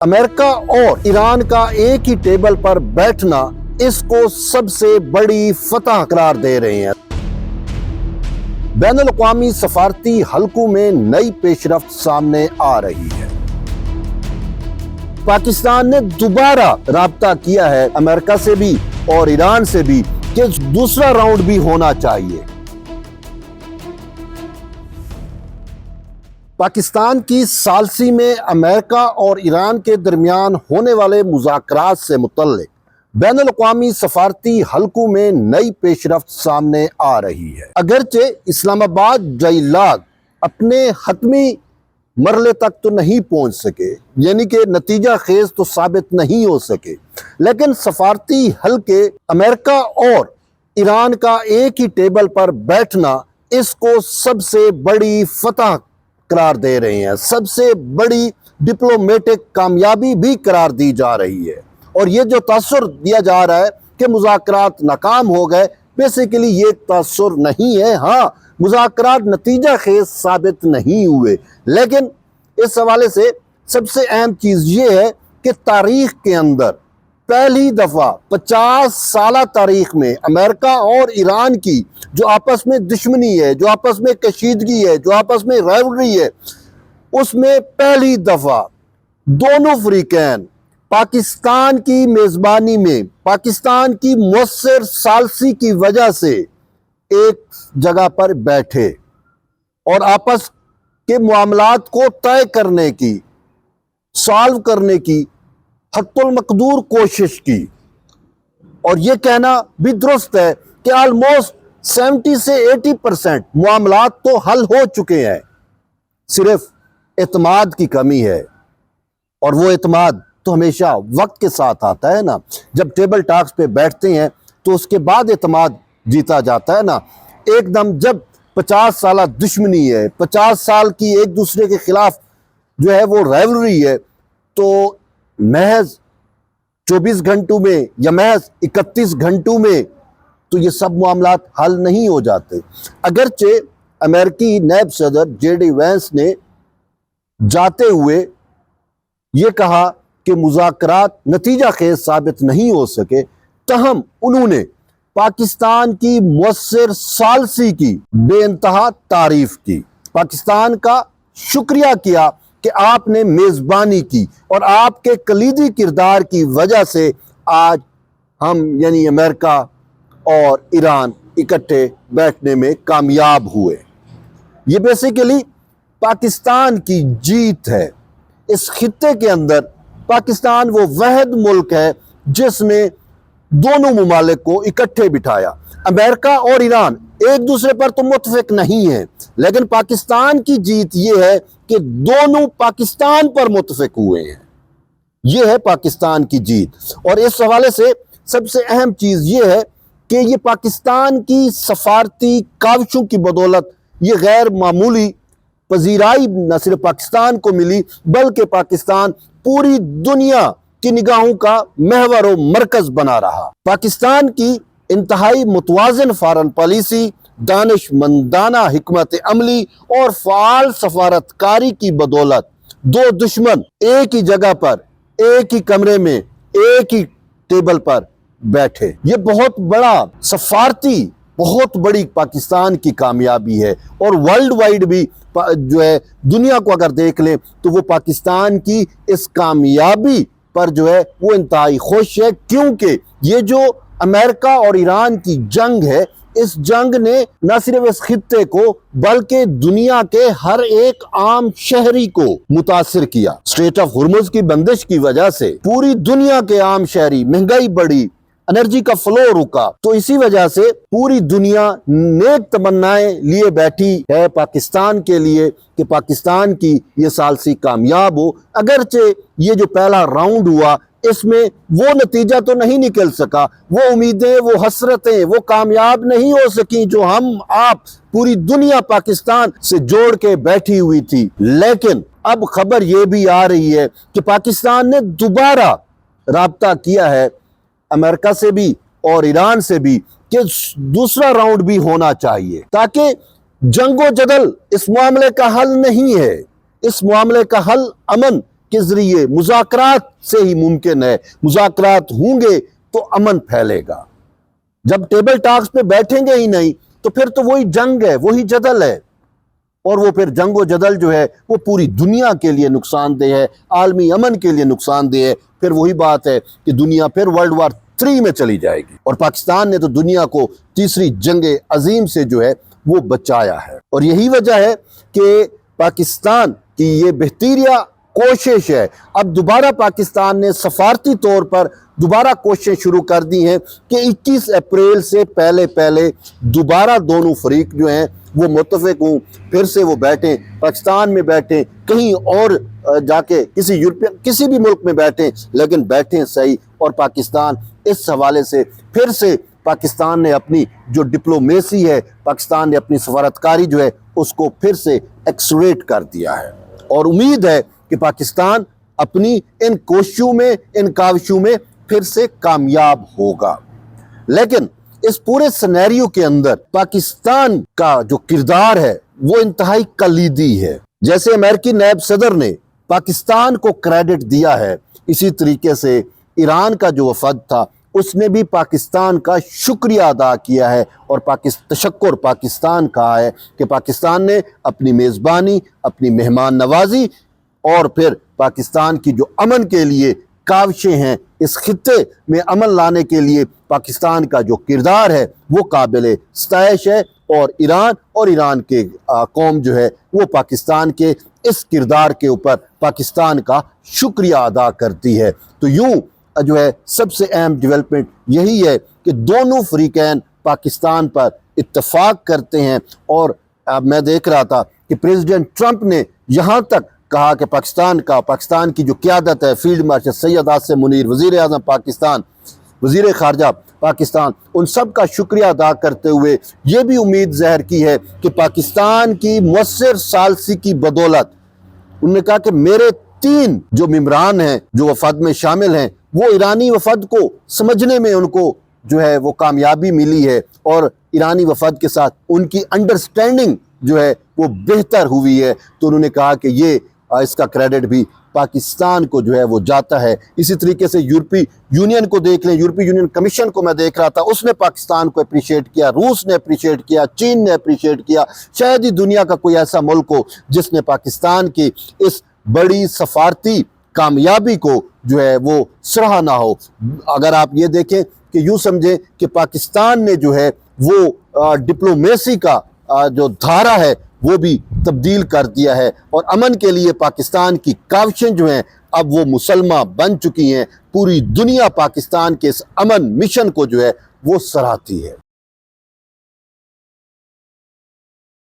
امریکہ اور ایران کا ایک ہی ٹیبل پر بیٹھنا اس کو سب سے بڑی فتح قرار دے رہے ہیں۔ بین الاقوامی سفارتی حلقوں میں نئی پیش رفت سامنے آ رہی ہے۔ پاکستان نے دوبارہ رابطہ کیا ہے امریکہ سے بھی اور ایران سے بھی کہ دوسرا راؤنڈ بھی ہونا چاہیے۔ پاکستان کی ثالثی میں امریکہ اور ایران کے درمیان ہونے والے مذاکرات سے متعلق بین الاقوامی سفارتی حلقوں میں نئی پیش رفت سامنے آ رہی ہے۔ اگرچہ اسلام آباد ڈائیلاگ اپنے حتمی مرحلے تک تو نہیں پہنچ سکے، یعنی کہ نتیجہ خیز تو ثابت نہیں ہو سکے، لیکن سفارتی حلقے امریکہ اور ایران کا ایک ہی ٹیبل پر بیٹھنا اس کو سب سے بڑی فتح قرار دے رہے ہیں، سب سے بڑی ڈپلومیٹک کامیابی بھی قرار دی جا رہی ہے۔ اور یہ جو تاثر دیا جا رہا ہے کہ مذاکرات ناکام ہو گئے، بیسیکلی یہ تاثر نہیں ہے۔ ہاں، مذاکرات نتیجہ خیز ثابت نہیں ہوئے، لیکن اس حوالے سے سب سے اہم چیز یہ ہے کہ تاریخ کے اندر پہلی دفعہ 50 سالہ تاریخ میں امریکہ اور ایران کی جو آپس میں دشمنی ہے، جو آپس میں کشیدگی ہے، جو آپس میں رائیولری ہے، اس میں پہلی دفعہ دونوں فریقین پاکستان کی میزبانی میں، پاکستان کی مؤثر ثالثی کی وجہ سے ایک جگہ پر بیٹھے اور آپس کے معاملات کو طے کرنے کی، سالو کرنے کی حت المقدور کوشش کی۔ اور یہ کہنا بھی درست ہے کہ آلموسٹ 70 سے 80% معاملات تو حل ہو چکے ہیں، صرف اعتماد کی کمی ہے۔ اور وہ اعتماد تو ہمیشہ وقت کے ساتھ آتا ہے نا، جب ٹیبل ٹاکس پہ بیٹھتے ہیں تو اس کے بعد اعتماد جیتا جاتا ہے نا۔ ایک دم جب 50 سالہ دشمنی ہے، 50 سال کی ایک دوسرے کے خلاف جو ہے وہ رائیولری ہے، تو محض 24 گھنٹوں میں یا محض 31 گھنٹوں میں تو یہ سب معاملات حل نہیں ہو جاتے۔ اگرچہ امریکی نائب صدر جے ڈی وینس نے جاتے ہوئے یہ کہا کہ مذاکرات نتیجہ خیز ثابت نہیں ہو سکے، تاہم انہوں نے پاکستان کی مؤثر ثالثی کی بے انتہا تعریف کی، پاکستان کا شکریہ کیا کہ آپ نے میزبانی کی اور آپ کے کلیدی کردار کی وجہ سے آج ہم یعنی امریکہ اور ایران اکٹھے بیٹھنے میں کامیاب ہوئے۔ یہ بیسیکلی پاکستان کی جیت ہے۔ اس خطے کے اندر پاکستان وہ واحد ملک ہے جس نے دونوں ممالک کو اکٹھے بٹھایا۔ امریکہ اور ایران ایک دوسرے پر تو متفق نہیں ہیں، لیکن پاکستان کی جیت یہ ہے کہ دونوں پاکستان پر متفق ہوئے ہیں۔ یہ ہے پاکستان کی جیت۔ اور اس حوالے سے سب سے اہم چیز یہ ہے کہ یہ پاکستان کی سفارتی کاوشوں کی بدولت یہ غیر معمولی پذیرائی نہ صرف پاکستان کو ملی، بلکہ پاکستان پوری دنیا کی نگاہوں کا محور و مرکز بنا رہا۔ پاکستان کی انتہائی متوازن فارن پالیسی، دانش مندانہ حکمت عملی اور فعال سفارتکاری کی بدولت دو دشمن ایک ہی جگہ پر، ایک ہی کمرے میں، ایک ہی ٹیبل پر بیٹھے۔ یہ بہت بڑا سفارتی، بہت بڑی پاکستان کی کامیابی ہے۔ اور ورلڈ وائڈ بھی جو ہے دنیا کو اگر دیکھ لیں تو وہ پاکستان کی اس کامیابی پر جو ہے وہ انتہائی خوش ہے، کیونکہ یہ جو امریکہ اور ایران کی جنگ ہے، اس جنگ نے نہ صرف اس خطے کو بلکہ دنیا کے ہر ایک عام شہری کو متاثر کیا۔ اسٹریٹ آف ہرمز کی بندش کی وجہ سے پوری دنیا کے عام شہری، مہنگائی بڑھی، انرجی کا فلو رکا، تو اسی وجہ سے پوری دنیا نیک تمنائیں لیے بیٹھی ہے پاکستان کے لیے کہ پاکستان کی یہ ثالثی کامیاب ہو۔ اگرچہ یہ جو پہلا راؤنڈ ہوا اس میں وہ نتیجہ تو نہیں نکل سکا، وہ امیدیں، وہ حسرتیں وہ کامیاب نہیں ہو سکیں جو ہم آپ پوری دنیا پاکستان سے جوڑ کے بیٹھی ہوئی تھی۔ لیکن اب خبر یہ بھی آ رہی ہے کہ پاکستان نے دوبارہ رابطہ کیا ہے امریکہ سے بھی اور ایران سے بھی کہ دوسرا راؤنڈ بھی ہونا چاہیے، تاکہ جنگ و جدل اس معاملے کا حل نہیں ہے۔ اس معاملے کا حل امن کے ذریعے مذاکرات سے ہی ممکن ہے۔ مذاکرات ہوں گے تو امن پھیلے گا۔ جب ٹیبل ٹاکس پہ بیٹھیں گے ہی نہیں تو پھر تو وہی جنگ ہے، وہی جدل ہے، اور وہ پھر جنگ و جدل جو ہے وہ پوری دنیا کے لیے نقصان دہ ہے، عالمی امن کے لیے نقصان دہ ہے۔ پھر وہی بات ہے کہ دنیا پھر ورلڈ وار 3 میں چلی جائے گی، اور پاکستان نے تو دنیا کو تیسری جنگ عظیم سے جو ہے وہ بچایا ہے۔ اور یہی وجہ ہے کہ پاکستان کی یہ بہتیریہ کوشش ہے۔ اب دوبارہ پاکستان نے سفارتی طور پر دوبارہ کوششیں شروع کر دی ہیں کہ 21 اپریل سے پہلے دوبارہ دونوں فریق جو ہیں وہ متفق ہوں، پھر سے وہ بیٹھیں، پاکستان میں بیٹھیں، کہیں اور جا کے کسی یورپین کسی بھی ملک میں بیٹھیں، لیکن بیٹھیں صحیح۔ اور پاکستان اس حوالے سے پھر سے پاکستان نے اپنی جو ڈپلومیسی ہے، پاکستان نے اپنی سفارتکاری جو ہے اس کو پھر سے ایکسلریٹ کر دیا ہے، اور امید ہے کہ پاکستان اپنی ان کوششوں میں، ان کاوشوں میں پھر سے کامیاب ہوگا۔ لیکن اس پورے سینیریو کے اندر پاکستان کا جو کردار ہے وہ انتہائی کلیدی ہے۔ جیسے امریکی نائب صدر نے پاکستان کو کریڈٹ دیا ہے، اسی طریقے سے ایران کا جو وفد تھا اس نے بھی پاکستان کا شکریہ ادا کیا ہے، اور تشکر پاکستان کہا ہے کہ پاکستان نے اپنی میزبانی، اپنی مہمان نوازی، اور پھر پاکستان کی جو امن کے لیے کاوشیں ہیں، اس خطے میں امن لانے کے لیے پاکستان کا جو کردار ہے وہ قابل ستائش ہے، اور ایران کے قوم جو ہے وہ پاکستان کے اس کردار کے اوپر پاکستان کا شکریہ ادا کرتی ہے۔ تو یوں جو ہے سب سے اہم ڈیولپمنٹ یہی ہے کہ دونوں فریقین پاکستان پر اتفاق کرتے ہیں، اور میں دیکھ رہا تھا کہ پریزیڈنٹ ٹرمپ نے یہاں تک کہا کہ پاکستان کی جو قیادت ہے، فیلڈ مارشل سید عاصم منیر، وزیر اعظم پاکستان، وزیر خارجہ پاکستان، ان سب کا شکریہ ادا کرتے ہوئے یہ بھی امید ظاہر کی ہے کہ پاکستان کی مؤثر ثالثی کی بدولت، انہوں نے کہا کہ میرے 3 جو ممبران ہیں جو وفد میں شامل ہیں، وہ ایرانی وفد کو سمجھنے میں ان کو جو ہے وہ کامیابی ملی ہے، اور ایرانی وفد کے ساتھ ان کی انڈرسٹینڈنگ جو ہے وہ بہتر ہوئی ہے۔ تو انہوں نے کہا کہ یہ اس کا کریڈٹ بھی پاکستان کو جو ہے وہ جاتا ہے۔ اسی طریقے سے یورپی یونین کو دیکھ لیں، یورپی یونین کمیشن کو میں دیکھ رہا تھا، اس نے پاکستان کو اپریشیٹ کیا، روس نے اپریشیٹ کیا، چین نے اپریشیٹ کیا۔ شاید ہی دنیا کا کوئی ایسا ملک ہو جس نے پاکستان کی اس بڑی سفارتی کامیابی کو جو ہے وہ سراہا نہ ہو۔ اگر آپ یہ دیکھیں کہ یوں سمجھیں کہ پاکستان نے جو ہے وہ ڈپلومیسی کا جو دھارا ہے وہ بھی تبدیل کر دیا ہے، اور امن کے لیے پاکستان کی کاوشیں جو ہیں اب وہ مسلمہ بن چکی ہیں۔ پوری دنیا پاکستان کے اس امن مشن کو جو ہے وہ سراہتی ہے۔